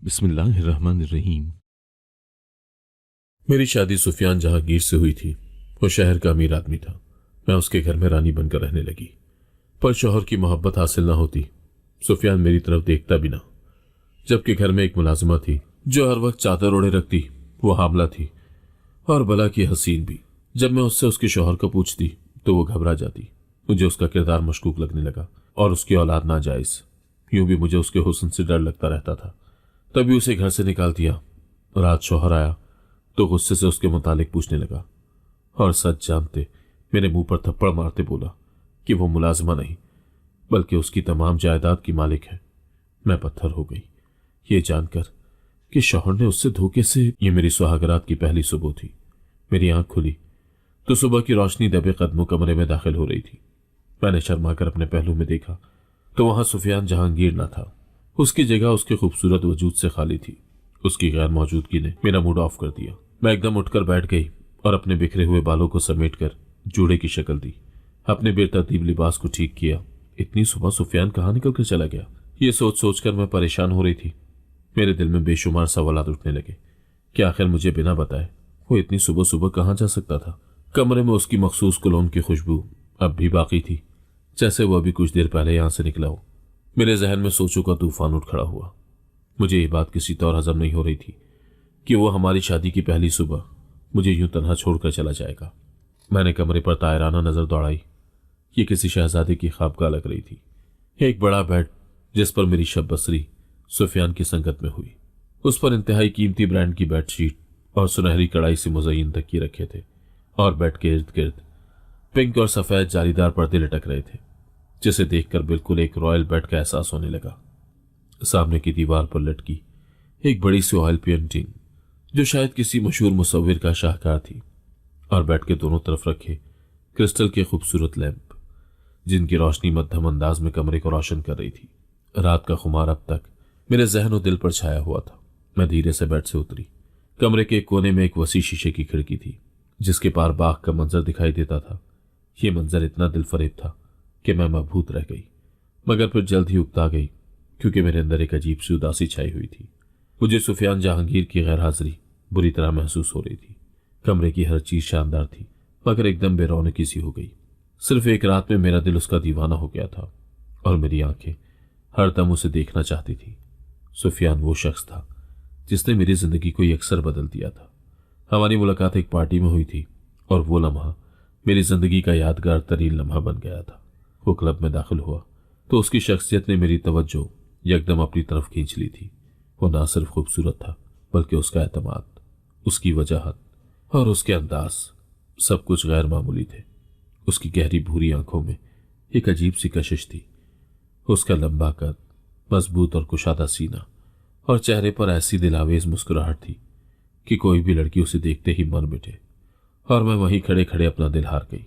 बिस्मिल्लाहिर्रहमानिर्रहीम। मेरी शादी सुफियान जहांगीर से हुई थी। वो शहर का अमीर आदमी था। मैं उसके घर में रानी बनकर रहने लगी, पर शौहर की मोहब्बत हासिल ना होती। सुफियान मेरी तरफ देखता भी ना, जबकि घर में एक मुलाजिमा थी जो हर वक्त चादर ओढ़े रखती। वो हामला थी और भला की हसीन भी। जब मैं उससे उसके शौहर को पूछती तो वो घबरा जाती। मुझे उसका किरदार मशकूक लगने लगा और उसकी औलाद नाजायज। यूं भी मुझे उसके हुस्न से डर लगता रहता था। तभी उसे घर से निकाल दिया। रात शौहर आया तो गुस्से से उसके मुतालिक पूछने लगा और सच जानते मेरे मुंह पर थप्पड़ मारते बोला कि वो मुलाजिमा नहीं बल्कि उसकी तमाम जायदाद की मालिक है। मैं पत्थर हो गई ये जानकर कि शौहर ने उससे धोखे से। ये मेरी सुहागरात की पहली सुबह थी। मेरी आंख खुली तो सुबह की रोशनी दबे कदमों कमरे में दाखिल हो रही थी। मैंने शर्माकर अपने पहलू में देखा तो वहां सुफियान जहांगीर न था। उसकी जगह उसके खूबसूरत वजूद से खाली थी। उसकी गैर मौजूदगी ने मेरा मूड ऑफ कर दिया। मैं एकदम उठकर बैठ गई और अपने बिखरे हुए बालों को समेटकर जूड़े की शक्ल दी। अपने बेतरतीब लिबास को ठीक किया। इतनी सुबह सुफियान कहाँ निकल कर चला गया, ये सोच सोचकर मैं परेशान हो रही थी। मेरे दिल में बेशुमार सवालात उठने लगे कि आखिर मुझे बिना बताए वो इतनी सुबह सुबह कहाँ जा सकता था। कमरे में उसकी मखसूस कोलोन की खुशबू अब भी बाकी थी, जैसे वो अभी कुछ देर पहले यहां से निकला हो। मेरे जहन में सोचों का तूफान उठ खड़ा हुआ। मुझे ये बात किसी तौर हजम नहीं हो रही थी कि वो हमारी शादी की पहली सुबह मुझे यूं तन्हा छोड़कर चला जाएगा। मैंने कमरे पर तायराना नजर दौड़ाई। ये किसी शहजादे की ख्वाबगाह लग रही थी। एक बड़ा बेड जिस पर मेरी शब बसरी सुफियान की संगत में हुई। उस पर इंतहाई कीमती ब्रांड की बेडशीट और सुनहरी कढ़ाई से मुज़य्यन तकिए रखे थे और बेड के इर्द गिर्द पिंक और सफेद जालीदार पर्दे लटक रहे थे, जिसे देखकर बिल्कुल एक रॉयल बेड का एहसास होने लगा। सामने की दीवार पर लटकी एक बड़ी सी ऑयल पेंटिंग जो शायद किसी मशहूर मुसव्विर का शाहकार थी, और बेड के दोनों तरफ रखे क्रिस्टल के खूबसूरत लैंप जिनकी रोशनी मध्यम अंदाज में कमरे को रोशन कर रही थी। रात का खुमार अब तक मेरे जहन और दिल पर छाया हुआ था। मैं धीरे से बेड से उतरी। कमरे के कोने में एक वसी शीशे की खिड़की थी जिसके पार बाग का मंजर दिखाई देता था। यह मंजर इतना दिलफरेब था कि मैं मबहूत रह गई, मगर फिर जल्द ही उकता गई क्योंकि मेरे अंदर एक अजीब सी उदासी छाई हुई थी। मुझे सुफियान जहांगीर की गैर हाजिरी बुरी तरह महसूस हो रही थी। कमरे की हर चीज शानदार थी मगर एकदम बेरौनकी सी हो गई। सिर्फ एक रात में मेरा दिल उसका दीवाना हो गया था और मेरी आंखें हर दम उसे देखना चाहती थी। सुफियान वो शख्स था जिसने मेरी जिंदगी को यकसर बदल दिया था। हमारी मुलाकात एक पार्टी में हुई थी और वो लम्हा मेरी जिंदगी का यादगार तरीन लम्हा बन गया था। वो क्लब में दाखिल हुआ तो उसकी शख्सियत ने मेरी तवज्जो यकदम अपनी तरफ खींच ली थी। वो ना सिर्फ खूबसूरत था बल्कि उसका एतमाद, उसकी वजाहत और उसके अंदाज सब कुछ गैर मामूली थे। उसकी गहरी भूरी आंखों में एक अजीब सी कशिश थी। उसका लंबा कद, मजबूत और कुशादा सीना और चेहरे पर ऐसी दिलावेज मुस्कुराहट थी कि कोई भी लड़की उसे देखते ही मर मिटे। और मैं वहीं खड़े खड़े अपना दिल हार गई।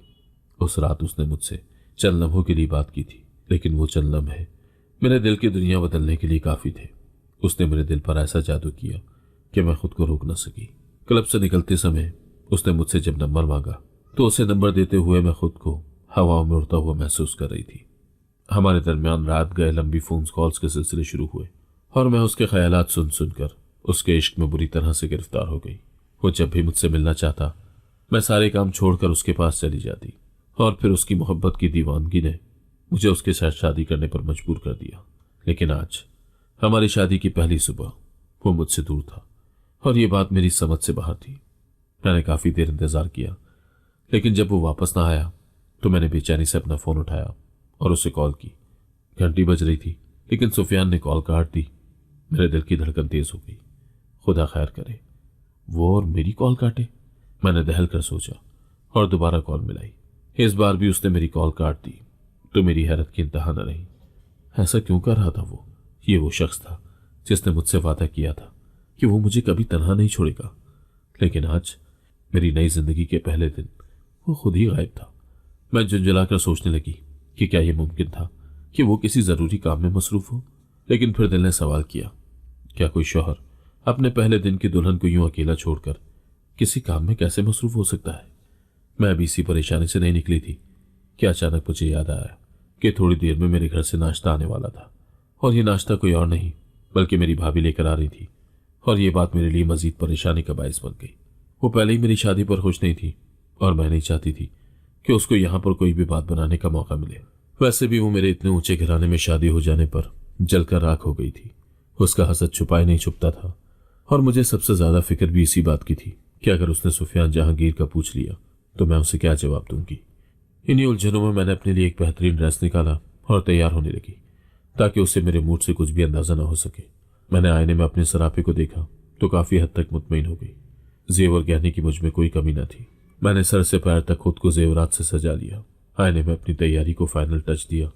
उस रात उसने मुझसे चंद लम्हों के लिए बात की थी, लेकिन वो चंद लम्हे मेरे दिल की दुनिया बदलने के लिए काफी थे। उसने मेरे दिल पर ऐसा जादू किया कि मैं खुद को रोक न सकी। क्लब से निकलते समय उसने मुझसे जब नंबर मांगा तो उसे नंबर देते हुए मैं खुद को हवाओं में उड़ता हुआ महसूस कर रही थी। हमारे दरमियान रात गए लंबी फोन कॉल्स के सिलसिले शुरू हुए और मैं उसके ख्यालात सुन सुनकर उसके इश्क में बुरी तरह से गिरफ्तार हो गई। वो जब भी मुझसे मिलना चाहता मैं सारे काम छोड़कर उसके पास चली जाती और फिर उसकी मोहब्बत की दीवानगी ने मुझे उसके साथ शादी करने पर मजबूर कर दिया। लेकिन आज हमारी शादी की पहली सुबह वो मुझसे दूर था और ये बात मेरी समझ से बाहर थी। मैंने काफी देर इंतजार किया, लेकिन जब वो वापस ना आया तो मैंने बेचैनी से अपना फोन उठाया और उसे कॉल की। घंटी बज रही थी लेकिन सुफियान ने कॉल काट दी। मेरे दिल की धड़कन तेज हो गई। खुदा खैर करे वो और मेरी कॉल काटे। मैंने दहल कर सोचा और दोबारा कॉल मिलाई। इस बार भी उसने मेरी कॉल काट दी तो मेरी हैरत की इंतहा न रही। ऐसा क्यों कर रहा था वो? ये वो शख्स था जिसने मुझसे वादा किया था कि वो मुझे कभी तन्हा नहीं छोड़ेगा, लेकिन आज मेरी नई जिंदगी के पहले दिन वो खुद ही गायब था। मैं झुंझलाकर सोचने लगी कि क्या यह मुमकिन था कि वो किसी जरूरी काम में मसरूफ हो। लेकिन फिर दिल ने सवाल किया, क्या कोई शौहर अपने पहले दिन की दुल्हन को यूं अकेला छोड़कर किसी काम में कैसे मसरूफ हो सकता है? मैं अभी इसी परेशानी से नहीं निकली थी कि अचानक मुझे याद आया कि थोड़ी देर में मेरे घर से नाश्ता आने वाला था और ये नाश्ता कोई और नहीं बल्कि मेरी भाभी लेकर आ रही थी, और ये बात मेरे लिए मजीद परेशानी का बायस बन गई। वो पहले ही मेरी शादी पर खुश नहीं थी और मैं नहीं चाहती थी कि उसको यहाँ पर कोई भी बात बनाने का मौका मिले। वैसे भी वो मेरे इतने ऊंचे घराने में शादी हो जाने पर जलकर राख हो गई थी। उसका हसद छुपाए नहीं छुपता था, और मुझे सबसे ज्यादा फिक्र भी इसी बात की थी कि अगर उसने सुफियान जहांगीर का पूछ लिया तो मैं उसे क्या जवाब दूंगी। इन्हीं उलझनों में मैंने अपने लिए एक बेहतरीन ड्रेस निकाला और तैयार होने लगी, ताकि उससे मेरे मूड से कुछ भी अंदाजा न हो सके। मैंने आईने में अपने सरापे को देखा तो काफी हद तक मुतमईन हो गई। जेवर गहने की मुझ में कोई कमी न थी। मैंने सर से पैर तक खुद को जेवरात से सजा लिया। आईने में अपनी तैयारी को फाइनल टच दिया।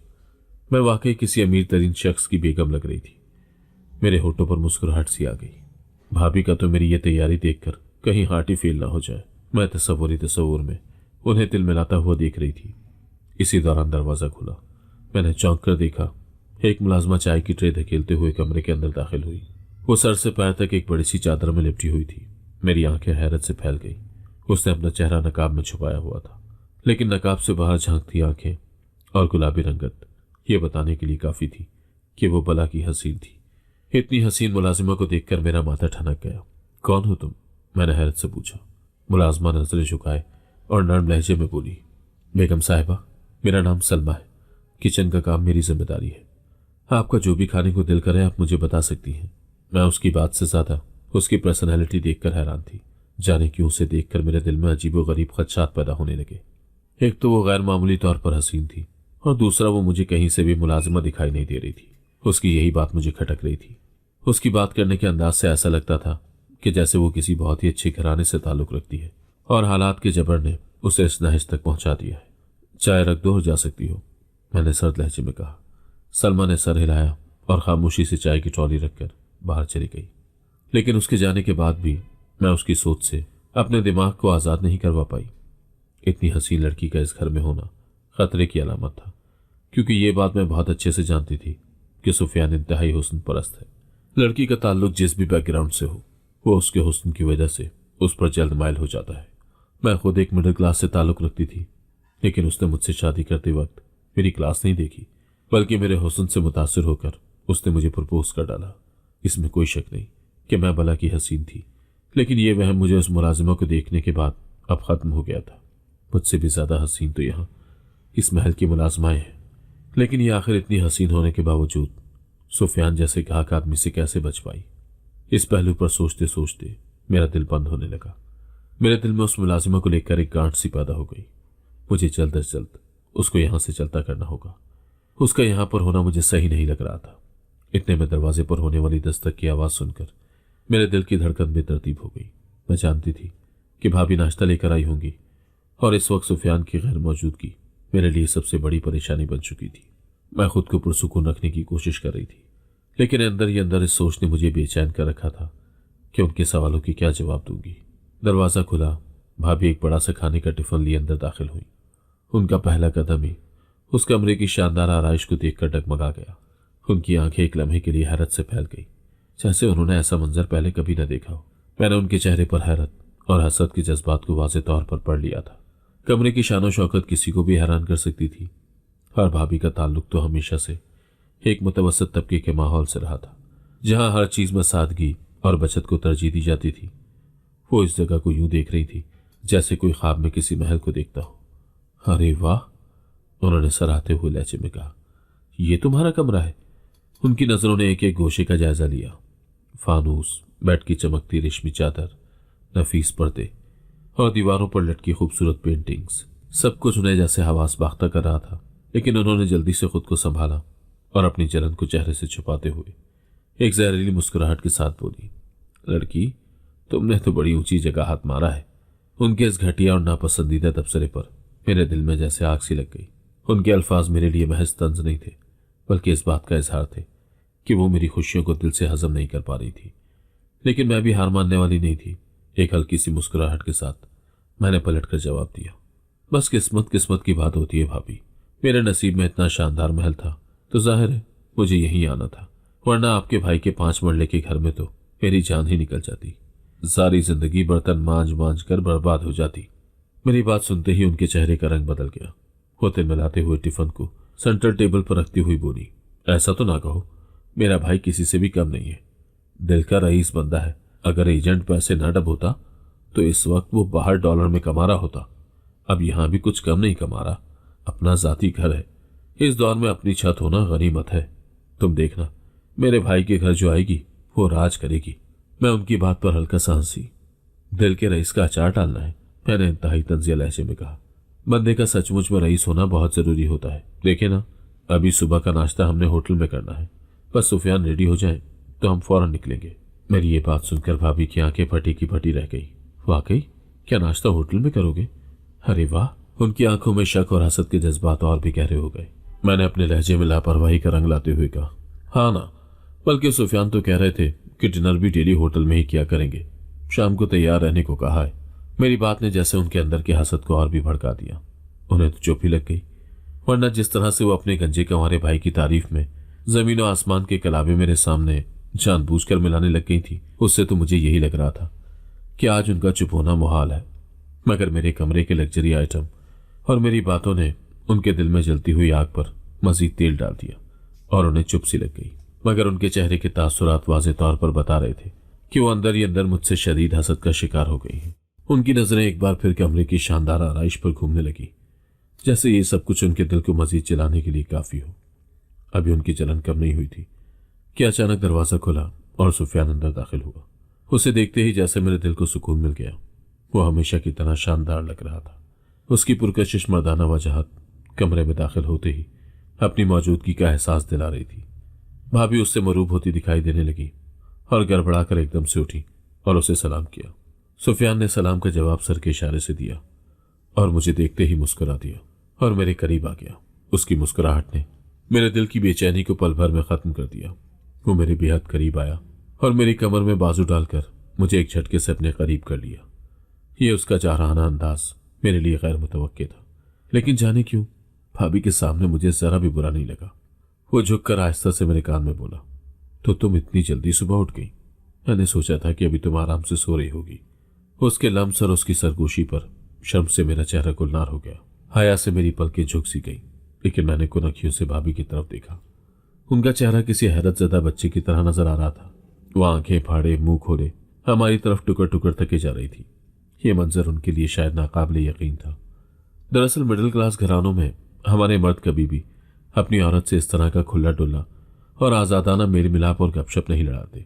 मैं वाकई किसी अमीर तरीन शख्स की बेगम लग रही थी। मेरे होठों पर मुस्कुराहट सी आ गई। भाभी का तो मेरी ये तैयारी देखकर कहीं हार्ट ही फेल ना हो जाए। मैं तसव्वुर में उन्हें तिल मिलाता हुआ देख रही थी। इसी दौरान दरवाजा खुला। मैंने चौंक कर देखा, एक मुलाजमा चाय की ट्रे धकेलते हुए कमरे के अंदर दाखिल हुई। वो सर से पैर तक एक बड़ी सी चादर में लिपटी हुई थी। मेरी आंखें हैरत से फैल गई। उसने अपना चेहरा नकाब में छुपाया हुआ था, लेकिन नकाब से बाहर झांकती आंखें और गुलाबी रंगत ये बताने के लिए काफी थी कि वो बला की हसीन थी। इतनी हसीन मुलाजिमा को देखकर मेरा माथा ठनक गया। कौन हो तुम? मैंने हैरत से पूछा। मुलाजिमा नजरें झुकाए और नर्म लहजे में बोली, बेगम साहिबा, मेरा नाम सलमा है। किचन का काम मेरी जिम्मेदारी है। आपका जो भी खाने को दिल करे आप मुझे बता सकती हैं। मैं उसकी बात से ज्यादा उसकी पर्सनैलिटी देखकर हैरान थी। जाने क्यों उसे देखकर मेरे दिल में अजीबोगरीब खदशात पैदा होने लगे। एक तो वो गैर मामूली तौर पर हसीन थी, और दूसरा वो मुझे कहीं से भी मुलाजिमा दिखाई नहीं दे रही थी। उसकी यही बात मुझे खटक रही थी। उसकी बात करने के अंदाज से ऐसा लगता था कि जैसे वो किसी बहुत ही अच्छे घराने से ताल्लुक रखती है, और हालात के जबर ने उसे इस नहज तक पहुंचा दिया है। चाय रख दो और जा सकती हो, मैंने सर्द लहजे में कहा। सलमा ने सर हिलाया और खामोशी से चाय की ट्रॉली रखकर बाहर चली गई। लेकिन उसके जाने के बाद भी मैं उसकी सोच से अपने दिमाग को आज़ाद नहीं करवा पाई। इतनी हसीन लड़की का इस घर में होना खतरे की अलामत था, क्योंकि ये बात मैं बहुत अच्छे से जानती थी कि सुफियान इंतहाई हुस्न परस्त है। लड़की का ताल्लुक जिस भी बैकग्राउंड से हो, वो उसके हुस्न की वजह से उस पर जल्द माइल हो जाता है। मैं खुद एक मिडिल क्लास से ताल्लुक रखती थी, लेकिन उसने मुझसे शादी करते वक्त मेरी क्लास नहीं देखी, बल्कि मेरे हुस्न से मुतासिर होकर उसने मुझे प्रपोज कर डाला। इसमें कोई शक नहीं कि मैं भला की हसीन थी, लेकिन ये वहम मुझे उस मुलाजिमा को देखने के बाद अब खत्म हो गया था। मुझसे भी ज्यादा हसीन तो यहाँ इस महल की मुलाजमाएं हैं, लेकिन ये आखिर इतनी हसीन होने के बावजूद सुफियान जैसे घाक आदमी से कैसे बच पाई? इस पहलू पर सोचते सोचते मेरा दिल बंद होने लगा। मेरे दिल में उस मुलाजिमा को लेकर एक गांठ सी पैदा हो गई। मुझे जल्द अज जल्द उसको यहां से चलता करना होगा। उसका यहां पर होना मुझे सही नहीं लग रहा था। इतने में दरवाजे पर होने वाली दस्तक की आवाज सुनकर मेरे दिल की धड़कन बेतरतीब हो गई। मैं जानती थी कि भाभी नाश्ता लेकर आई होंगी, और इस वक्त सुफियान की गैर मौजूदगी मेरे लिए सबसे बड़ी परेशानी बन चुकी थी। मैं खुद को पुरसुकून रखने की कोशिश कर रही थी, लेकिन अंदर ही अंदर इस सोच ने मुझे बेचैन कर रखा था कि उनके सवालों की क्या जवाब दूंगी। दरवाजा खुला। भाभी एक बड़ा सा खाने का टिफिन लिए अंदर दाखिल हुई। उनका पहला कदम ही उस कमरे की शानदार आराइश को देखकर डगमगा गया। उनकी आंखें एक लम्हे के लिए हैरत से फैल गई, जैसे उन्होंने ऐसा मंजर पहले कभी न देखा हो। मैंने उनके चेहरे पर हैरत और हसद के जज्बात को वाज़ेह तौर पर पढ़ लिया था। कमरे की शानो शौकत किसी को भी हैरान कर सकती थी, और भाभी का ताल्लुक तो हमेशा से एक मुतवसत तबके के माहौल से रहा था, जहां हर चीज में सादगी और बचत को तरजीह दी जाती थी। वो इस जगह को यूं देख रही थी जैसे कोई ख्वाब में किसी महल को देखता हो। अरे वाह, उन्होंने सराहते हुए लहजे में कहा, ये तुम्हारा कमरा है। उनकी नजरों ने एक एक गोशे का जायजा लिया। फानूस, बेड की चमकती रेशमी चादर, नफीस पर्दे और दीवारों पर लटकी खूबसूरत पेंटिंग्स, सब कुछ उन्हें जैसे हवास बाख्ता कर रहा था। लेकिन उन्होंने जल्दी से खुद को संभाला और अपनी जलन को चेहरे से छुपाते हुए एक जहरीली मुस्कुराहट के साथ बोली, लड़की, तुमने तो बड़ी ऊंची जगह हाथ मारा है। उनके इस घटिया और नापसंदीदा तबसरे पर मेरे दिल में जैसे आग सी लग गई। उनके अल्फाज मेरे लिए महज तंज नहीं थे, बल्कि इस बात का इजहार थे कि वो मेरी खुशियों को दिल से हजम नहीं कर पा रही थी। लेकिन मैं भी हार मानने वाली नहीं थी। एक हल्की सी मुस्कुराहट के साथ मैंने पलटकर जवाब दिया, बस किस्मत किस्मत की बात होती है भाभी। मेरे नसीब में इतना शानदार महल था तो जाहिर है मुझे यहीं आना था, वरना आपके भाई के 5 मरले के घर में तो मेरी जान ही निकल जाती। सारी जिंदगी बर्तन मांझ मांझ कर बर्बाद हो जाती। मेरी बात सुनते ही उनके चेहरे का रंग बदल गया। वो तिलमिलाते हुए टिफिन को सेंटर टेबल पर रखती हुई बोली, ऐसा तो ना कहो, मेरा भाई किसी से भी कम नहीं है, दिल का रईस बंदा है। अगर एजेंट पैसे ना डब होता तो इस वक्त वो बाहर डॉलर में कमा रहा होता। अब यहां भी कुछ कम नहीं कमा रहा। अपना जाती घर है, इस दौर में अपनी छत होना गनीमत है। तुम देखना, मेरे भाई के घर जो आएगी वो राज करेगी। मैं उनकी बात पर हल्का सा हंसी। दिल के रईस का अचार डालना है, मैंने इंतहाई तंजिया लहजे में कहा। बंदे का सचमुच में रईस होना बहुत जरूरी होता है। देखे ना, अभी सुबह का नाश्ता हमने होटल में करना है, बस सुफियान रेडी हो जाए तो हम फौरन निकलेंगे। मेरी ये बात सुनकर भाभी की आंखें फटी की फटी रह गई। वाकई क्या नाश्ता होटल में करोगे? अरे वाह। उनकी आंखों में शक और हसद के जज्बात और भी गहरे हो गए। मैंने अपने लहजे में लापरवाही का रंग लाते हुए कहा, हाँ ना, बल्कि सुफियान तो कह रहे थे कि डिनर भी डेली होटल में ही किया करेंगे। शाम को तैयार रहने को कहा है। मेरी बात ने जैसे उनके अंदर के हसद को और भी भड़का दिया। उन्हें तो चुप ही लग गई, वरना जिस तरह से वो अपने गंजे कंवारे भाई की तारीफ में जमीन और आसमान के कलाबे मेरे सामने जानबूझकर मिलाने लग गई थी, उससे तो मुझे यही लग रहा था कि आज उनका चुप होना मुहाल है। मगर मेरे कमरे के लग्जरी आइटम और मेरी बातों ने उनके दिल में जलती हुई आग पर मजीद तेल डाल दिया और उन्हें चुप सी लग गई। मगर उनके चेहरे के तासुरात वाज़ेह तौर पर बता रहे थे कि वो अंदर ही अंदर मुझसे शदीद हसद का शिकार हो गई हैं। उनकी नजरें एक बार फिर कमरे की शानदार आराइश पर घूमने लगी, जैसे ये सब कुछ उनके दिल को मजीद जलाने के लिए काफी हो। अभी उनकी जलन कम नहीं हुई थी कि अचानक दरवाजा खुला और सुफियान अंदर दाखिल हुआ। उसे देखते ही जैसे मेरे दिल को सुकून मिल गया। वो हमेशा की तरह शानदार लग रहा था। उसकी पुरकशिश मर्दाना वजहत कमरे में दाखिल होते ही अपनी मौजूदगी का एहसास दिला रही थी। भाभी उससे मरूब होती दिखाई देने लगी और गड़बड़ाकर एकदम से उठी और उसे सलाम किया। सुफियान ने सलाम का जवाब सर के इशारे से दिया और मुझे देखते ही मुस्कुरा दिया और मेरे करीब आ गया। उसकी मुस्कुराहट ने मेरे दिल की बेचैनी को पल भर में खत्म कर दिया। वो मेरे बेहद करीब आया और मेरी कमर में बाजू डालकर मुझे एक झटके से अपने करीब कर लिया। ये उसका जारहाना अंदाज मेरे लिए गैर मुतवक्के था, लेकिन जाने क्यों भाभी के सामने मुझे जरा भी बुरा नहीं लगा। वो झुककर आहिस्ता से मेरे कान में बोला, तो तुम इतनी जल्दी सुबह उठ गई? मैंने सोचा था कि अभी तुम आराम से सो रही होगी। उसके लम्स और उसकी सरगोशी पर शर्म से मेरा चेहरा गुलनार हो गया। हया से मेरी पलकें झुक सी गई, लेकिन मैंने कुनखियों से भाभी की तरफ देखा। उनका चेहरा किसी हैरतज़दा बच्चे की तरह नजर आ रहा था। वह आंखें फाड़े मुंह खोले हमारी तरफ टुकर टुकर तके जा रही थी। ये मंजर उनके लिए शायद नाकाबिले यकीन था। दरअसल मिडिल क्लास घरानों में हमारे मर्द कभी भी अपनी औरत से इस तरह का खुला डुल्ला और आज़ादाना मेल मिलाप और गपशप नहीं लड़ाते।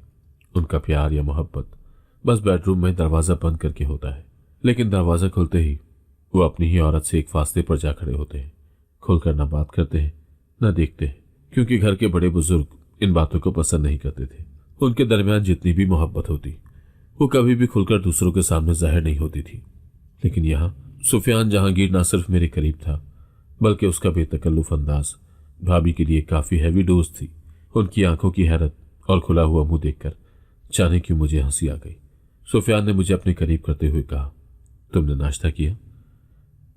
उनका प्यार या मोहब्बत बस बेडरूम में दरवाज़ा बंद करके होता है, लेकिन दरवाज़ा खुलते ही वो अपनी ही औरत से एक फासले पर जा खड़े होते हैं। खुलकर न बात करते हैं न देखते हैं, क्योंकि घर के बड़े बुजुर्ग इन बातों को पसंद नहीं करते थे। उनके दरमियान जितनी भी मोहब्बत होती वो कभी भी खुलकर दूसरों के सामने जाहिर नहीं होती थी। लेकिन यहाँ सुफियान जहांगीर न सिर्फ मेरे करीब था, बल्कि उसका बेतकल्लुफ अंदाज भाभी के लिए काफी हैवी डोज थी। उनकी आंखों की हैरत और खुला हुआ मुंह देखकर जाने क्यों मुझे हंसी आ गई। सुफियान ने मुझे अपने करीब करते हुए कहा, तुमने नाश्ता किया?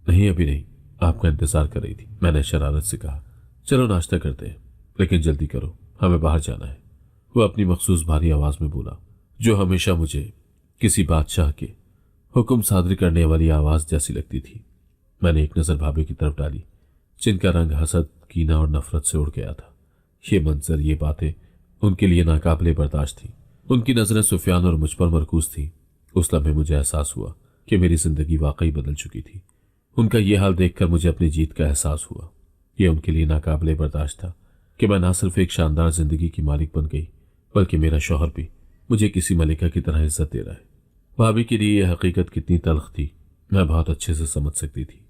नहीं, अभी नहीं, आपका इंतजार कर रही थी। मैंने शरारत से कहा, चलो नाश्ता करते हैं, लेकिन जल्दी करो, हमें बाहर जाना है। वो अपनी मखसूस भारी आवाज में बोला, जो हमेशा मुझे किसी बादशाह के हुक्म सादर करने वाली आवाज जैसी लगती थी। मैंने एक नजर भाभी की तरफ डाली, जिनका रंग हसद, कीना और नफरत से उड़ गया था। ये मंजर, ये बातें उनके लिए नाकाबिले बर्दाश्त थी। उनकी नजरें सुफियान और मुझ पर मरकूज थी। उस लम्हे मुझे एहसास हुआ कि मेरी जिंदगी वाकई बदल चुकी थी। उनका ये हाल देखकर मुझे अपनी जीत का एहसास हुआ। यह उनके लिए नाकाबिले बर्दाश्त था कि मैं न सिर्फ एक शानदार जिंदगी की मालिक बन गई, बल्कि मेरा शौहर भी मुझे किसी मलिका की तरह इज्जत दे रहा है। भाभी के लिए यह हकीकत कितनी तल्ख थी, मैं बहुत अच्छे से समझ सकती थी।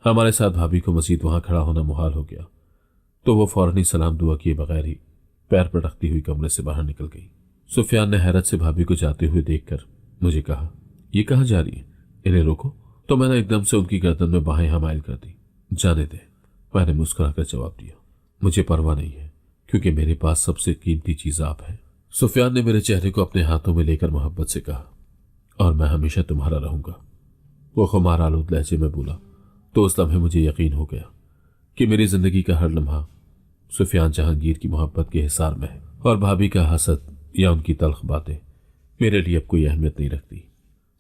हमारे साथ भाभी को मजीद वहां खड़ा होना मुहाल हो गया, तो वो फौरन ही सलाम दुआ किए बगैर ही पैर पर रखती हुई कमरे से बाहर निकल गई। सुफियान ने हैरत से भाभी को जाते हुए देखकर मुझे कहा, ये कहाँ जा रही है? इन्हें रोको। तो मैंने एकदम से उनकी गर्दन में बाहें हमाइल कर दी। जाने दे, मैंने मुस्कुराकर जवाब दिया। मुझे परवाह नहीं है, क्योंकि मेरे पास सबसे कीमती चीज आप है। सुफियान ने मेरे चेहरे को अपने हाथों में लेकर मोहब्बत से कहा, और मैं हमेशा तुम्हारा रहूंगा। वो खुमार आलूद लहजे में बोला। तो उस लम्हे मुझे यकीन हो गया कि मेरी जिंदगी का हर लम्हा सुफियान जहांगीर की मोहब्बत के हिसार में है, और भाभी का हसद या उनकी तल्ख बातें मेरे लिए अब कोई अहमियत नहीं रखती।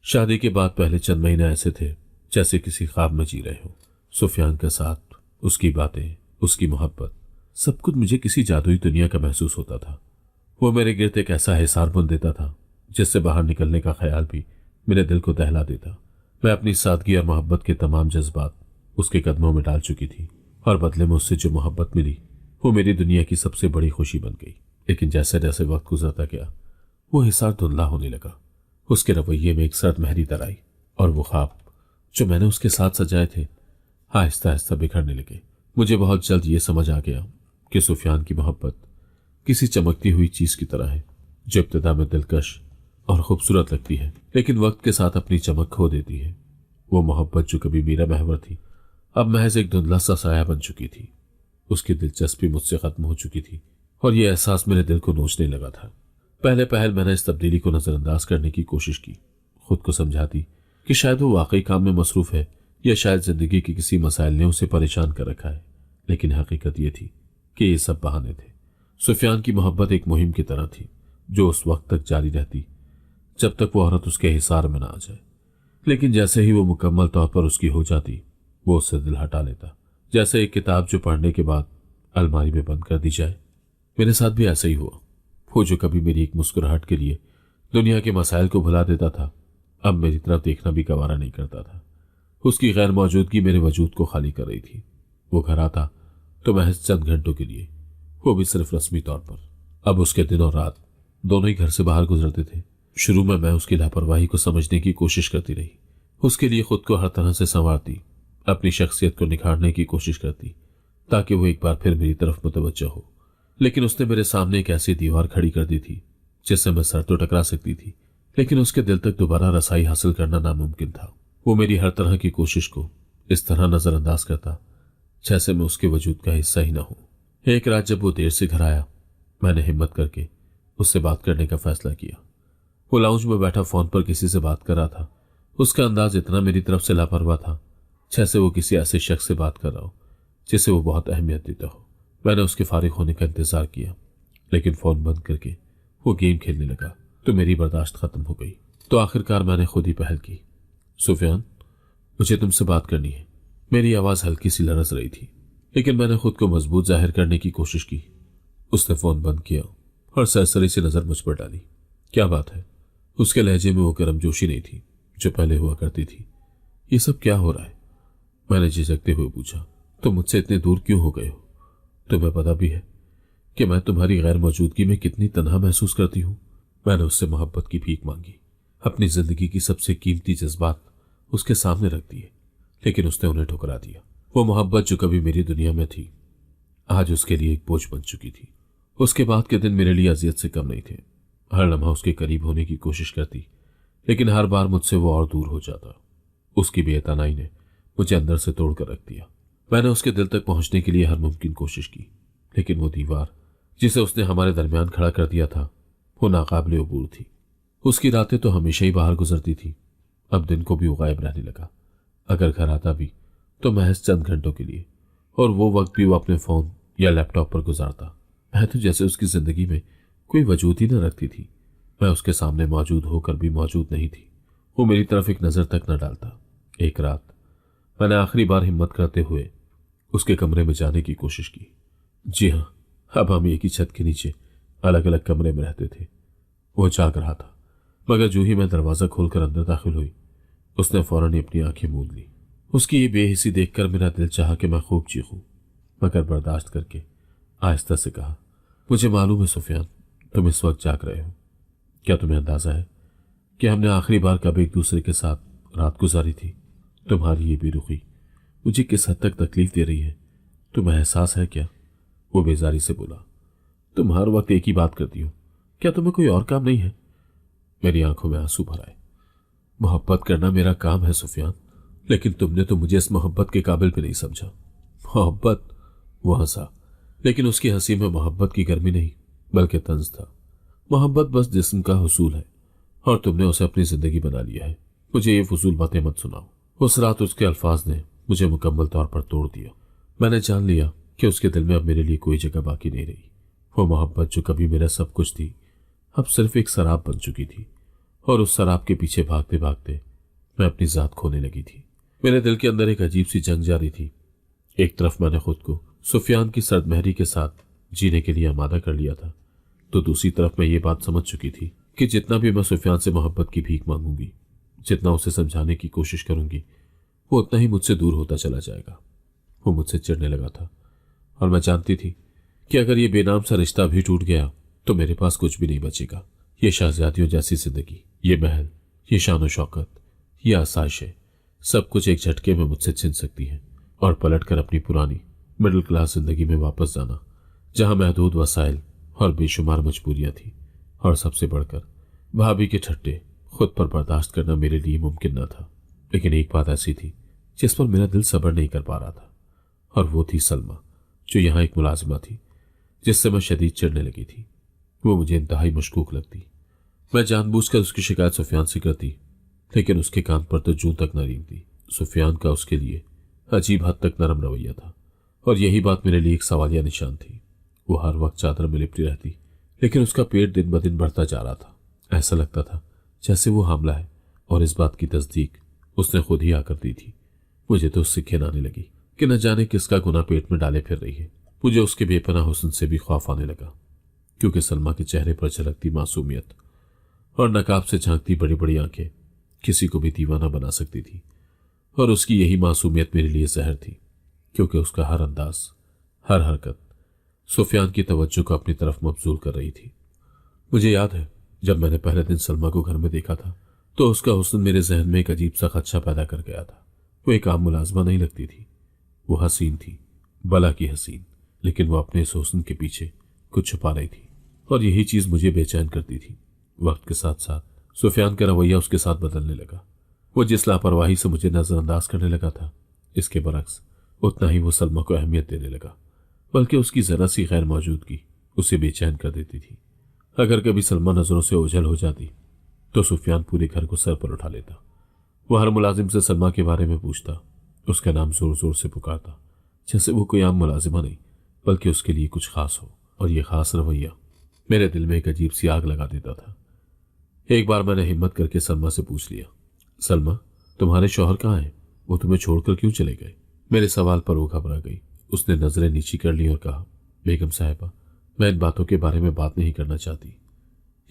शादी के बाद पहले चंद महीने ऐसे थे जैसे किसी ख्वाब में जी रहे हो। सुफियान का साथ, उसकी बातें, उसकी मोहब्बत, सब कुछ मुझे किसी जादुई दुनिया का महसूस होता था। वो मेरे गिर्द एक ऐसा हिसार बुन देता था जिससे बाहर निकलने का ख्याल भी मेरे दिल को दहला देता। मैं अपनी सादगी और मोहब्बत के तमाम जज्बात उसके कदमों में डाल चुकी थी और बदले में उससे जो मोहब्बत मिली वो मेरी दुनिया की सबसे बड़ी खुशी बन गई। लेकिन जैसे जैसे वक्त गुजरता गया वो हिसार धुंधला होने लगा। उसके रवैये में एक सर्द महरी तर आई और वो ख्वाब जो मैंने उसके साथ सजाए थे आहिस्ता आहिस्ता बिखरने लगे। मुझे बहुत जल्द ये समझ आ गया कि सुफियान की मोहब्बत किसी चमकती हुई चीज की तरह है जो इब्तिदा में दिलकश और खूबसूरत लगती है लेकिन वक्त के साथ अपनी चमक खो देती है। वो मोहब्बत जो कभी मेरा महवर थी अब महज एक धुंधला सा साया बन चुकी थी। उसकी दिलचस्पी मुझसे खत्म हो चुकी थी और यह एहसास मेरे दिल को नोचने लगा था। पहले पहल मैंने इस तब्दीली को नजरअंदाज करने की कोशिश की, खुद को समझाती कि शायद वो वाकई काम में मसरूफ है या शायद जिंदगी के किसी मसाइल ने उसे परेशान कर रखा है। लेकिन हकीकत यह थी कि ये सब बहाने थे। सुफियान की मोहब्बत एक मुहिम की तरह थी जो उस वक्त तक जारी रहती जब तक वो औरत उसके हिसार में ना आ जाए। लेकिन जैसे ही वो मुकम्मल तौर पर उसकी हो जाती वो उससे दिल हटा लेता, जैसे एक किताब जो पढ़ने के बाद अलमारी में बंद कर दी जाए। मेरे साथ भी ऐसा ही हुआ। वो जो कभी मेरी एक मुस्कुराहट के लिए दुनिया के मसाइल को भुला देता था अब मेरी तरफ देखना भी गवारा नहीं करता था। उसकी गैर मौजूदगी मेरे वजूद को खाली कर रही थी। वो घर आता तो महज चंद घंटों के लिए, वो भी सिर्फ रस्मी तौर पर। अब उसके दिन और रात दोनों ही घर से बाहर गुजरते थे। शुरू में मैं उसकी लापरवाही को समझने की कोशिश करती रही, उसके लिए खुद को हर तरह से संवारती, अपनी शख्सियत को निखारने की कोशिश करती ताकि वो एक बार फिर मेरी तरफ मुतवज्जह हो। लेकिन उसने मेरे सामने एक ऐसी दीवार खड़ी कर दी थी जिससे मैं सर तो टकरा सकती थी लेकिन उसके दिल तक दोबारा रसाई हासिल करना नामुमकिन था। वो मेरी हर तरह की कोशिश को इस तरह नजरअंदाज करता जैसे मैं उसके वजूद का हिस्सा ही ना हूं। एक रात जब वो देर से घर आया मैंने हिम्मत करके उससे बात करने का फैसला किया। वो लाउंज में बैठा फोन पर किसी से बात कर रहा था। उसका अंदाज इतना मेरी तरफ से लापरवाह था जैसे वो किसी ऐसे शख्स से बात कर रहा हो जिसे वो बहुत अहमियत देता हो। मैंने उसके फारिग होने का इंतजार किया लेकिन फोन बंद करके वो गेम खेलने लगा तो मेरी बर्दाश्त खत्म हो गई। तो आखिरकार मैंने खुद ही पहल की। सुफियान, मुझे तुमसे बात करनी है। मेरी आवाज हल्की सी लरज रही थी लेकिन मैंने खुद को मजबूत जाहिर करने की कोशिश की। उसने फोन बंद किया और सरसरी से नजर मुझ पर डाली। क्या बात है? उसके लहजे में वो गर्मजोशी नहीं थी जो पहले हुआ करती थी। ये सब क्या हो रहा है? मैंने झिझकते हुए पूछा। तुम मुझसे इतने दूर क्यों हो गए हो? तुम्हें पता भी है कि मैं तुम्हारी गैर मौजूदगी में कितनी तन्हा महसूस करती हूँ। मैंने उससे मोहब्बत की भीख मांगी, अपनी जिंदगी की सबसे कीमती जज्बात उसके सामने रख दिए लेकिन उसने उन्हें ठुकरा दिया। वो मोहब्बत जो कभी मेरी दुनिया में थी आज उसके लिए एक बोझ बन चुकी थी। उसके बाद के दिन मेरे लिए अजियत से कम नहीं थे। हर लम्हा उसके करीब होने की कोशिश करती लेकिन हर बार मुझसे वो और दूर हो जाता। उसकी बेतनाई ने मुझे अंदर से तोड़ कर रख दिया। मैंने उसके दिल तक पहुंचने के लिए हर मुमकिन कोशिश की लेकिन वो दीवार जिसे उसने हमारे दरमियान खड़ा कर दिया था वो नाकाबिले अबूर थी। उसकी रातें तो हमेशा ही बाहर गुजरती थी, अब दिन को भी वो गायब रहने लगा। अगर घर आता भी तो महज चंद घंटों के लिए और वो वक्त भी वो अपने फोन या लैपटॉप पर गुजारता। मैं तो जैसे उसकी जिंदगी में कोई वजूद ही न रखती थी। मैं उसके सामने मौजूद होकर भी मौजूद नहीं थी। वो मेरी तरफ एक नजर तक न डालता। एक रात मैंने आखिरी बार हिम्मत करते हुए उसके कमरे में जाने की कोशिश की। जी हाँ, अब हम एक ही छत के नीचे अलग अलग कमरे में रहते थे। वो जाग रहा था मगर जो ही मैं दरवाजा खोलकर अंदर दाखिल हुई उसने फौरन ही अपनी आंखें मूंद ली। उसकी ये बेहिसी देखकर मेरा दिल चाहा कि मैं खूब चीखूं मगर बर्दाश्त करके आहिस्ता से कहा, मुझे मालूम है सुफियान, तुम इस वक्त जाग रहे हो। क्या तुम्हें अंदाजा है कि हमने आखिरी बार कब एक दूसरे के साथ रात गुजारी थी? तुम्हारी ये बेरुखी मुझे किस हद तक तकलीफ दे रही है तुम्हें एहसास है क्या? वो बेजारी से बोला। तुम हर वक्त एक ही बात करती हो, क्या तुम्हें कोई और काम नहीं है? मेरी आंखों में आंसू भर आए। मोहब्बत करना मेरा काम है सुफियान, लेकिन तुमने तो मुझे इस मोहब्बत के काबिल भी नहीं समझा। मोहब्बत? वो हंसा, लेकिन उसकी हंसी में मोहब्बत की गर्मी नहीं बल्कि तंज था। मोहब्बत बस जिस्म का हुसूल है और तुमने उसे अपनी जिंदगी बना लिया है। मुझे ये फजूल बातें मत सुनाओ। उस रात उसके अल्फाज ने मुझे मुकम्मल तौर पर तोड़ दिया। मैंने जान लिया कि उसके दिल में अब मेरे लिए कोई जगह बाकी नहीं रही। वो मोहब्बत जो कभी मेरा सब कुछ थी अब सिर्फ एक शराब बन चुकी थी और उस शराब के पीछे भागते भागते मैं अपनी जात खोने लगी थी। मेरे दिल के अंदर एक अजीब सी जंग जारी थी। एक तरफ मैंने खुद को सुफियान की सर्दमहरी के साथ जीने के लिए आमादा कर लिया था, तो दूसरी तरफ मैं ये बात समझ चुकी थी कि जितना भी मैं सुफियान से मोहब्बत की भीख मांगूंगी, जितना उसे समझाने की कोशिश करूंगी, वो उतना ही मुझसे दूर होता चला जाएगा। वो मुझसे चिढ़ने लगा था और मैं जानती थी कि अगर ये बेनाम सा रिश्ता भी टूट गया तो मेरे पास कुछ भी नहीं बचेगा। ये शहजादियों जैसी जिंदगी, ये महल, ये शान शौकत, ये आसाइशें, सब कुछ एक झटके में मुझसे छिन सकती है और पलटकर अपनी पुरानी मिडिल क्लास जिंदगी में वापस जाना, जहां महदूद वसाइल और बेशुमार मजबूरियां थी, और सबसे बढ़कर भाभी के ठट्टे खुद पर बर्दाश्त करना मेरे लिए मुमकिन न था। लेकिन एक बात ऐसी थी जिस पर मेरा दिल सब्र नहीं कर पा रहा था, और वो थी सलमा, जो यहाँ एक मुलाजिमा थी जिससे मैं शदीद चिढ़ने लगी थी। वो मुझे इंतहाई मशकूक लगती। मैं जानबूझकर उसकी शिकायत सुफियान से करती, लेकिन उसके कान पर तो जूं तक न रेंगती। सुफियान का उसके लिए अजीब हद तक नरम रवैया था, और यही बात मेरे लिए एक सवालिया निशान थी। वो हर वक्त चादर में लिपटी रहती, लेकिन उसका पेट दिन ब दिन बढ़ता जा रहा था। ऐसा लगता था जैसे वो हामला है, और इस बात की तस्दीक उसने खुद ही आकर दी थी। मुझे तो उससे घिन आने लगी कि न जाने किसका गुनाह पेट में डाले फिर रही है। मुझे उसके बेपनाह हुस्न से भी खौफ आने लगा, क्योंकि सलमा के चेहरे पर झलकती मासूमियत और नकाब से झांकती बड़ी बड़ी आंखें किसी को भी दीवाना बना सकती थी। और उसकी यही मासूमियत मेरे लिए जहर थी, क्योंकि उसका हर अंदाज, हर हरकत सुफियान की तवज्जो को अपनी तरफ मबजूल कर रही थी। मुझे याद है जब मैंने पहले दिन सलमा को घर में देखा था, तो उसका हुस्न मेरे जहन में एक अजीब सा खदशा पैदा कर गया था। वो एक आम मुलाजमा नहीं लगती थी। वो हसीन थी, भला की हसीन, लेकिन वो अपने इस हुस्न के पीछे कुछ छुपा रही थी, और यही चीज मुझे बेचैन करती थी। वक्त के साथ साथ सुफियान का रवैया उसके साथ बदलने लगा। वो जिस लापरवाही से मुझे नजरअंदाज करने लगा था, इसके बरक्स उतना ही वो सलमा को अहमियत देने लगा, बल्कि उसकी जरा सी गैर मौजूदगी उसे बेचैन कर देती थी। अगर कभी सलमा नजरों से ओझल हो जाती तो सुफियान पूरे घर को सर पर उठा लेता। वो हर मुलाजिम से सलमा के बारे में पूछता, उसका नाम जोर जोर से पुकारता, जैसे वो कोई आम मुलाजिमा नहीं बल्कि उसके लिए कुछ खास हो। और ये खास रवैया मेरे दिल में एक अजीब सी आग लगा देता था। एक बार मैंने हिम्मत करके सलमा से पूछ लिया, सलमा, तुम्हारे शौहर कहाँ हैं? वो तुम्हें छोड़कर क्यों चले गए? मेरे सवाल पर वो घबरा गई। उसने नजरें नीची कर ली और कहा, बेगम साहिबा, मैं इन बातों के बारे में बात नहीं करना चाहती।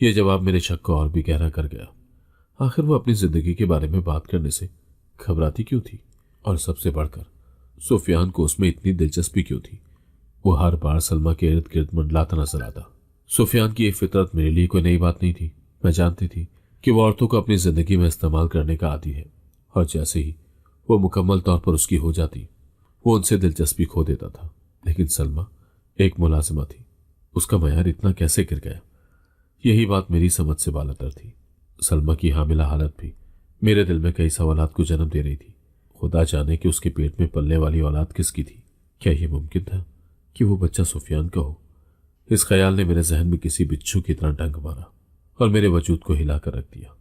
यह जवाब मेरे शक को और भी गहरा कर गया। आखिर वो अपनी जिंदगी के बारे में बात करने से घबराती क्यों थी? और सबसे बढ़कर सुफियान को उसमें इतनी दिलचस्पी क्यों थी? वो हर बार सलमा के इर्द गिर्द मंडलाता नजर आता। सुफियान की एक फितरत मेरे लिए कोई नई बात नहीं थी। मैं जानती थी कि वो औरतों को अपनी जिंदगी में इस्तेमाल करने का आदी है, और जैसे ही वो मुकम्मल तौर पर उसकी हो जाती, वो उनसे दिलचस्पी खो देता था। लेकिन सलमा एक मुलाजिमा थी, उसका मयार इतना कैसे गिर गया? यही बात मेरी समझ से बालातर थी। सलमा की हामिला हालत भी मेरे दिल में कई सवालात को जन्म दे रही थी। खुदा जाने कि उसके पेट में पलने वाली औलाद किसकी थी? क्या यह मुमकिन था कि वो बच्चा सुफियान का हो? इस ख्याल ने मेरे जहन में किसी बिच्छू की तरह डंक मारा और मेरे वजूद को हिलाकर रख दिया।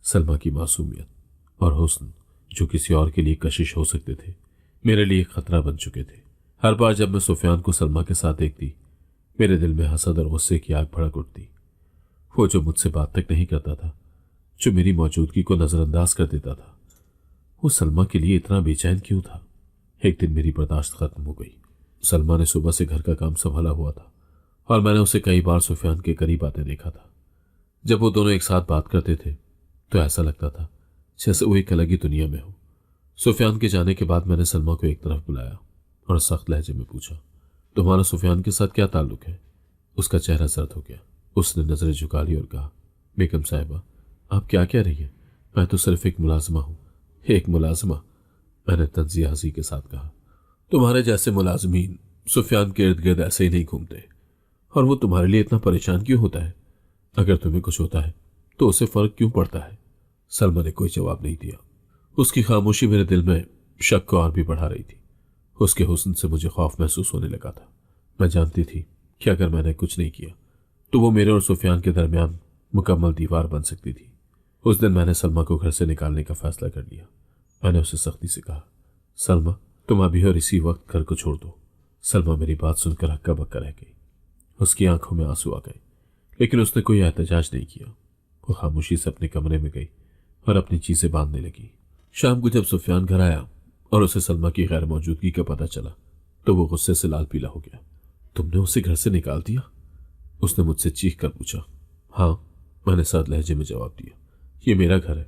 सलमा की मासूमियत और हुस्न, जो किसी और के लिए कशिश हो सकते थे, मेरे लिए खतरा बन चुके थे। हर बार जब मैं सुफियान को सलमा के साथ देखती, मेरे दिल में हसद और गुस्से की आग भड़क उठती। वो जो मुझसे बात तक नहीं करता था, जो मेरी मौजूदगी को नजरअंदाज कर देता था, वो सलमा के लिए इतना बेचैन क्यों था? एक दिन मेरी बर्दाश्त खत्म हो गई। सलमा ने सुबह से घर का काम संभाला हुआ था, और मैंने उसे कई बार सुफियान के करीब आते देखा था। जब वो दोनों एक साथ बात करते थे तो ऐसा लगता था जैसे वो एक अलग ही दुनिया में हो। सुफियान के जाने के बाद मैंने सलमा को एक तरफ बुलाया और सख्त लहजे में पूछा, तुम्हारा सुफियान के साथ क्या ताल्लुक है? उसका चेहरा सर्द हो गया। उसने नजरें झुका ली और कहा, बेगम साहिबा, आप क्या कह रही हैं? मैं तो सिर्फ एक मुलाजमा हूं। एक मुलाजमा? मैंने तंज़िया हंसी के साथ कहा, तुम्हारे जैसे मुलाजमीन सुफियान के इर्द गिर्द ऐसे ही नहीं घूमते, और वो तुम्हारे लिए इतना परेशान क्यों होता है? अगर तुम्हें कुछ होता है तो उसे फर्क क्यों पड़ता है? सलमा ने कोई जवाब नहीं दिया। उसकी खामोशी मेरे दिल में शक को और भी बढ़ा रही थी। उसके हुस्न से मुझे खौफ महसूस होने लगा था। मैं जानती थी कि अगर मैंने कुछ नहीं किया तो वो मेरे और सुफियान के दरमियान मुकम्मल दीवार बन सकती थी। उस दिन मैंने सलमा को घर से निकालने का फैसला कर लिया। मैंने उसे सख्ती से कहा, सलमा, तुम अभी और इसी वक्त घर को छोड़ दो। सलमा मेरी बात सुनकर हक्का बक्का रह गई। उसकी आंखों में आंसू आ गए, लेकिन उसने कोई एहतजाज नहीं किया। वो खामोशी से अपने कमरे में गई और अपनी चीजें बांधने लगी। शाम को जब सुफियान घर आया और उसे सलमा की गैर मौजूदगी का पता चला, तो वो गुस्से से लाल पीला हो गया। तुमने उसे घर से निकाल दिया? उसने मुझसे चीख कर पूछा। हाँ, मैंने सर्द लहजे में जवाब दिया। ये मेरा घर है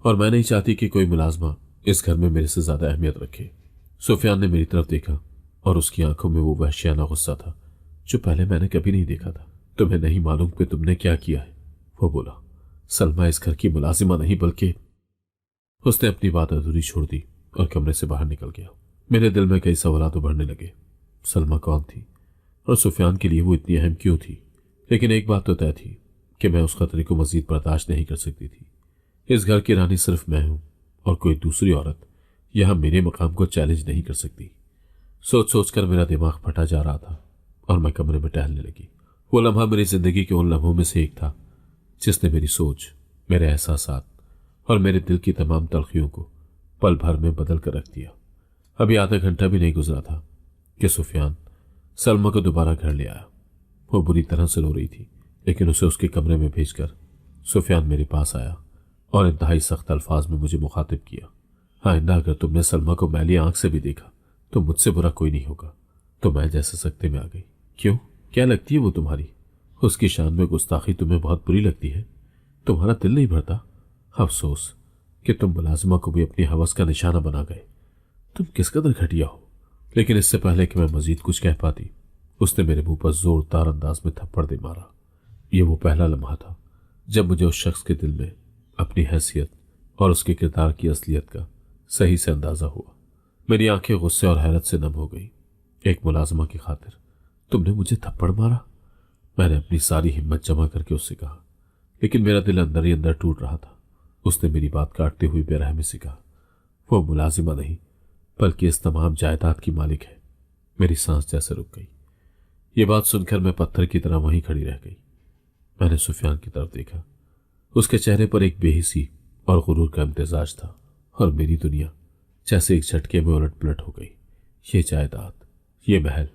और मैं नहीं चाहती कि कोई मुलाजमा इस घर में मेरे से ज्यादा अहमियत रखे। सुफियान ने मेरी तरफ देखा और उसकी आंखों में वो वहशियाना गुस्सा था जो पहले मैंने कभी नहीं देखा था। तुम्हें नहीं मालूम कि तुमने क्या किया है, वो बोला। सलमा इस घर की मुलाजिमा नहीं बल्कि। उसने अपनी बात अधूरी छोड़ दी और कमरे से बाहर निकल गया। मेरे दिल में कई सवालात उभरने लगे। सलमा कौन थी और सुफियान के लिए वो इतनी अहम क्यों थी? लेकिन एक बात तो तय थी कि मैं उस खतरे को मजीद बर्दाश्त नहीं कर सकती थी। इस घर की रानी सिर्फ मैं हूं और कोई दूसरी औरत यहां मेरे मकाम को चैलेंज नहीं कर सकती। सोच सोचकर मेरा दिमाग फटा जा रहा था और मैं कमरे में टहलने लगी। वो लम्हा मेरी जिंदगी के उन लम्हों में से एक था जिसने मेरी सोच, मेरे एहसासात और मेरे दिल की तमाम तलखियों को पल भर में बदल कर रख दिया। अभी आधा घंटा भी नहीं गुजरा था कि सुफियान सलमा को दोबारा घर ले आया। वो बुरी तरह से रो रही थी, लेकिन उसे उसके कमरे में भेजकर सुफियान मेरे पास आया और इंतहाई सख्त अल्फाज में मुझे मुखातिब किया। आइंदा अगर तुमने सलमा को मैली आंख से भी देखा तो मुझसे बुरा कोई नहीं होगा। तो मैं जैसे सख्ते में आ गई। क्यों, क्या लगती है वो तुम्हारी? उसकी शान में गुस्ताखी तुम्हें बहुत बुरी लगती है? तुम्हारा दिल नहीं भरता? अफसोस कि तुम मुलाजिमा को भी अपनी हवस का निशाना बना गए। तुम किस कदर घटिया हो। लेकिन इससे पहले कि मैं मजीद कुछ कह पाती, उसने मेरे मुंह पर जोरदार अंदाज में थप्पड़ दे मारा। ये वो पहला लम्हा था जब मुझे उस शख्स के दिल में अपनी हैसियत और उसके किरदार की असलियत का सही से अंदाजा हुआ। मेरी आंखें गुस्से और हैरत से नम हो गई। एक मुलाजमा की खातिर तुमने मुझे थप्पड़ मारा? मैंने अपनी सारी हिम्मत जमा करके उससे कहा, लेकिन मेरा दिल अंदर ही अंदर टूट रहा था। उसने मेरी बात काटते हुए बेरहमी से कहा, वो मुलाजिमा नहीं बल्कि इस तमाम जायदाद की मालिक है। मेरी सांस जैसे रुक गई। ये बात सुनकर मैं पत्थर की तरह वहीं खड़ी रह गई। मैंने सुफियान की तरफ देखा। उसके चेहरे पर एक बेहिसी और गुरूर का इम्तिजाज था और मेरी दुनिया जैसे एक झटके में उलट पुलट हो गई। ये जायदाद, ये महल,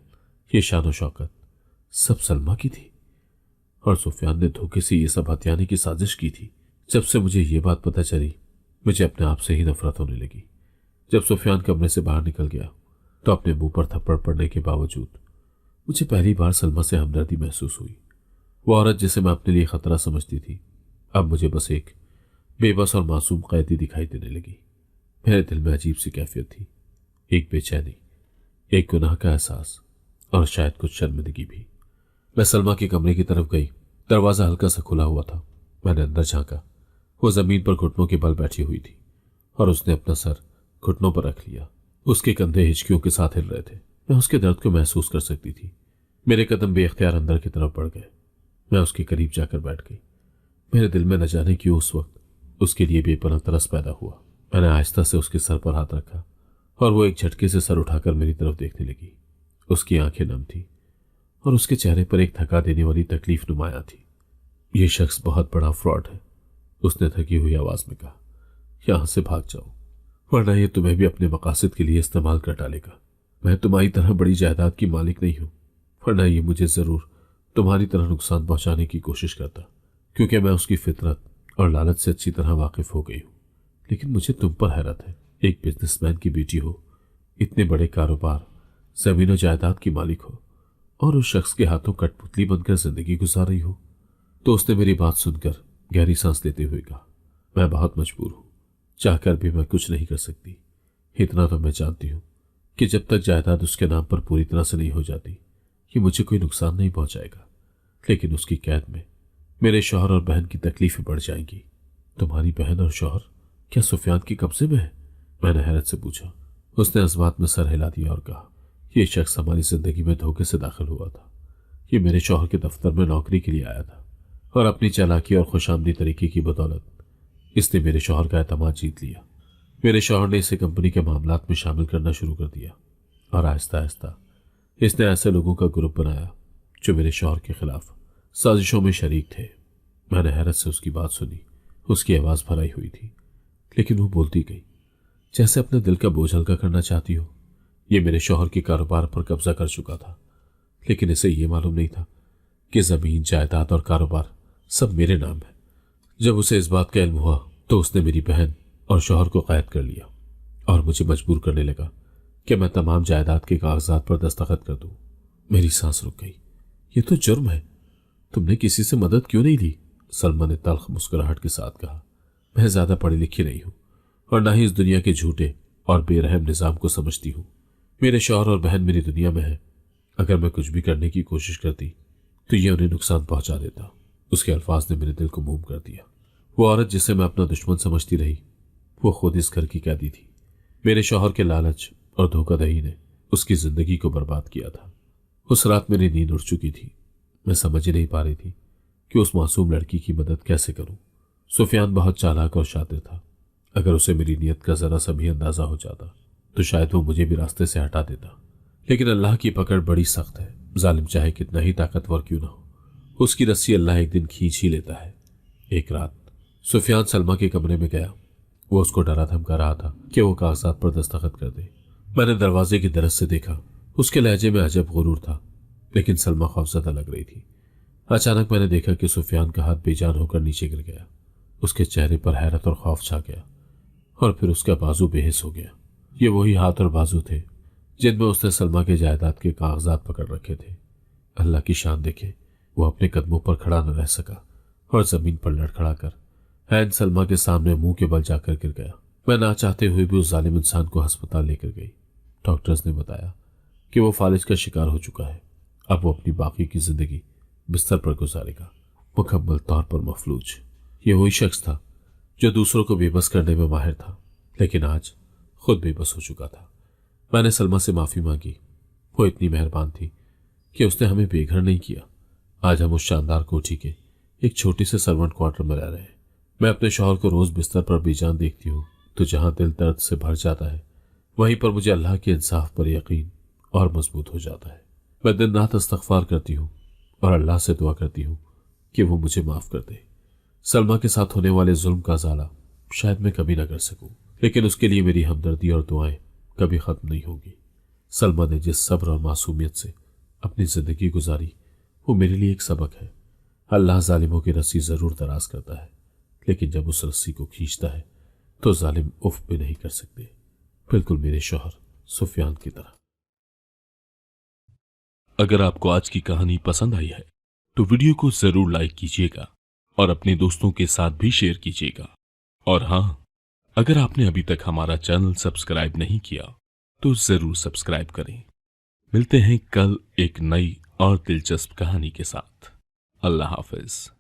ये शान शौकत सब सलमा की थी और सुफियान ने धोखे से ये सब हथियाने की साजिश की थी। जब से मुझे ये बात पता चली, मुझे अपने आप से ही नफरत होने लगी। जब सुफियान कमरे से बाहर निकल गया तो अपने मुंह पर थप्पड़ पड़ने के बावजूद मुझे पहली बार सलमा से हमदर्दी महसूस हुई। वो औरत जिसे मैं अपने लिए खतरा समझती थी, अब मुझे बस एक बेबस और मासूम कैदी दिखाई देने लगी। मेरे दिल में अजीब सी कैफियत थी, एक बेचैनी, एक गुनाह का एहसास और शायद कुछ शर्मिंदगी भी। मैं सलमा के कमरे की तरफ गई। दरवाजा हल्का सा खुला हुआ था। मैंने अंदर झांका। वो जमीन पर घुटनों के बल बैठी हुई थी और उसने अपना सर घुटनों पर रख लिया। उसके कंधे हिचकियों के साथ हिल रहे थे। मैं उसके दर्द को महसूस कर सकती थी। मेरे कदम बेख्तियार अंदर की तरफ बढ़ गए। मैं उसके करीब जाकर बैठ गई। मेरे दिल में न जाने क्यों उस वक्त उसके लिए बेपनाह तरस पैदा हुआ। मैंने आहिस्ता से उसके सर पर हाथ रखा और वो एक झटके से सर उठाकर मेरी तरफ देखने लगी। उसकी आंखें नम थी और उसके चेहरे पर एक थका देने वाली तकलीफ नुमाया थी। ये शख्स बहुत बड़ा फ्रॉड है, उसने थकी हुई आवाज में कहा। यहां से भाग जाओ वरना ये तुम्हें भी अपने मकासद के लिए इस्तेमाल कर डालेगा। मैं तुम्हारी तरह बड़ी जायदाद की मालिक नहीं हूं, वरना ये मुझे जरूर तुम्हारी तरह नुकसान पहुंचाने की कोशिश करता, क्योंकि मैं उसकी फितरत और लालच से अच्छी तरह वाकिफ हो गई हूं। लेकिन मुझे तुम पर हैरत है, एक बिजनेसमैन की बेटी हो, इतने बड़े कारोबार, जमीन और जायदाद की मालिक हो और उस शख्स के हाथों कठपुतली बनकर जिंदगी गुजार रही हो। तो उसने मेरी बात सुनकर गहरी सांस लेते हुए कहा, मैं बहुत मजबूर हूं, चाहकर भी मैं कुछ नहीं कर सकती। इतना तो मैं जानती हूं कि जब तक जायदाद उसके नाम पर पूरी तरह से नहीं हो जाती, ये मुझे कोई नुकसान नहीं पहुंचाएगा। लेकिन उसकी कैद में मेरे शौहर और बहन की तकलीफें बढ़ जाएंगी। तुम्हारी बहन और शौहर क्या सुफियान के कब्जे में है? मैंने हैरत से पूछा। उसने इस बात में सर हिला दिया और कहा, यह शख्स हमारी जिंदगी में धोखे से दाखिल हुआ था। ये मेरे शौहर के दफ्तर में नौकरी के लिए आया था और अपनी चालाकी और खुशामदी तरीके की बदौलत इसने मेरे शौहर का एतमाद जीत लिया। मेरे शौहर ने इसे कंपनी के मामलात में शामिल करना शुरू कर दिया और आहिस्ता आहिस्ता इसने ऐसे लोगों का ग्रुप बनाया जो मेरे शौहर के खिलाफ साजिशों में शरीक थे। मैंने हैरत से उसकी बात सुनी। उसकी आवाज भराई हुई थी, लेकिन वो बोलती गई जैसे अपने दिल का बोझ हल्का करना चाहती हो। ये मेरे शौहर के कारोबार पर कब्जा कर चुका था, लेकिन इसे ये मालूम नहीं था कि जमीन, जायदाद और कारोबार सब मेरे नाम है। जब उसे इस बात का इल्म हुआ तो उसने मेरी बहन और शौहर को कैद कर लिया और मुझे मजबूर करने लगा कि मैं तमाम जायदाद के कागजात पर दस्तखत कर दूं। मेरी सांस रुक गई। ये तो जुर्म है। तुमने किसी से मदद क्यों नहीं ली? सलमा ने तल्ख मुस्कुराहट के साथ कहा। मैं ज्यादा पढ़ी लिखी नहीं हूं और ना ही इस दुनिया के झूठे और बेरहम निजाम को समझती हूं। मेरे शौहर और बहन मेरी दुनिया में है। अगर मैं कुछ भी करने की कोशिश करती तो ये उन्हें नुकसान पहुंचा देता। उसके अल्फाज ने मेरे दिल को मोम कर दिया। वो औरत जिसे मैं अपना दुश्मन समझती रही, वो खुद इस घर की कैदी थी। मेरे शौहर के लालच और धोखाधड़ी ने उसकी जिंदगी को बर्बाद किया था। उस रात मेरी नींद उड़ चुकी थी। मैं समझ ही नहीं पा रही थी कि उस मासूम लड़की की मदद कैसे करूं। सुफियान बहुत चालाक और शातिर था। अगर उसे मेरी नीयत का जरा सा भी अंदाजा हो जाता तो शायद वो मुझे भी रास्ते से हटा देता। लेकिन अल्लाह की पकड़ बड़ी सख्त है। जालिम चाहे कितना ही ताकतवर क्यों ना हो, उसकी रस्सी अल्लाह एक दिन खींच ही लेता है। एक रात सुफियान सलमा के कमरे में गया। वो उसको डरा धमका रहा था कि वो कागजात पर दस्तखत कर दे। मैंने दरवाजे की दरज से देखा। उसके लहजे में अजब गुरूर था, लेकिन सलमा खौफजदा लग रही थी। अचानक मैंने देखा कि सुफियान का हाथ बेजान होकर नीचे गिर गया। उसके चेहरे पर हैरत और खौफ छा गया और फिर उसका बाजू बेहिस हो गया। ये वही हाथ और बाजू थे जिनमें उसने सलमा के जायदाद के कागजात पकड़ रखे थे। अल्लाह की शान देखे, वो अपने कदमों पर खड़ा न रह सका और जमीन पर लड़खड़ाकर हैन सलमा के सामने मुंह के बल जाकर गिर गया। मैं ना चाहते हुए भी उस जालिम इंसान को अस्पताल लेकर गई। डॉक्टर्स ने बताया कि वो फालिज का शिकार हो चुका है। अब वो अपनी बाकी की जिंदगी बिस्तर पर गुजारेगा, मुकम्मल तौर पर मफलूज। ये वही शख्स था जो दूसरों को बेबस करने में माहिर था, लेकिन आज खुद बेबस हो चुका था। मैंने सलमा से माफी मांगी। वो इतनी मेहरबान थी कि उसने हमें बेघर नहीं किया। आज हम उस शानदार कोठी के एक छोटे से सर्वेंट क्वार्टर में रह रहे हैं। मैं अपने शौहर को रोज बिस्तर पर बेजान देखती हूँ तो जहां दिल दर्द से भर जाता है, वहीं पर मुझे अल्लाह के इंसाफ पर यकीन और मजबूत हो जाता है। मैं दिन रात इस्तग़फ़ार करती हूँ और अल्लाह से दुआ करती हूँ कि वो मुझे माफ कर दे। सलमा के साथ होने वाले जुल्म का ज़ाला शायद मैं कभी ना कर सकूं, लेकिन उसके लिए मेरी हमदर्दी और दुआएं कभी खत्म नहीं होगी। सलमा ने जिस सब्र और मासूमियत से अपनी जिंदगी गुजारी, वो मेरे लिए एक सबक है। अल्लाह जालिमों की रस्सी जरूर दराज करता है, लेकिन जब उस रस्सी को खींचता है तो जालिम उफ भी नहीं कर सकते, बिल्कुल मेरे शौहर सुफियान की तरह। अगर आपको आज की कहानी पसंद आई है तो वीडियो को जरूर लाइक कीजिएगा और अपने दोस्तों के साथ भी शेयर कीजिएगा। और हाँ, अगर आपने अभी तक हमारा चैनल सब्सक्राइब नहीं किया तो जरूर सब्सक्राइब करें। मिलते हैं कल एक नई और दिलचस्प कहानी के साथ। अल्लाह हाफिज।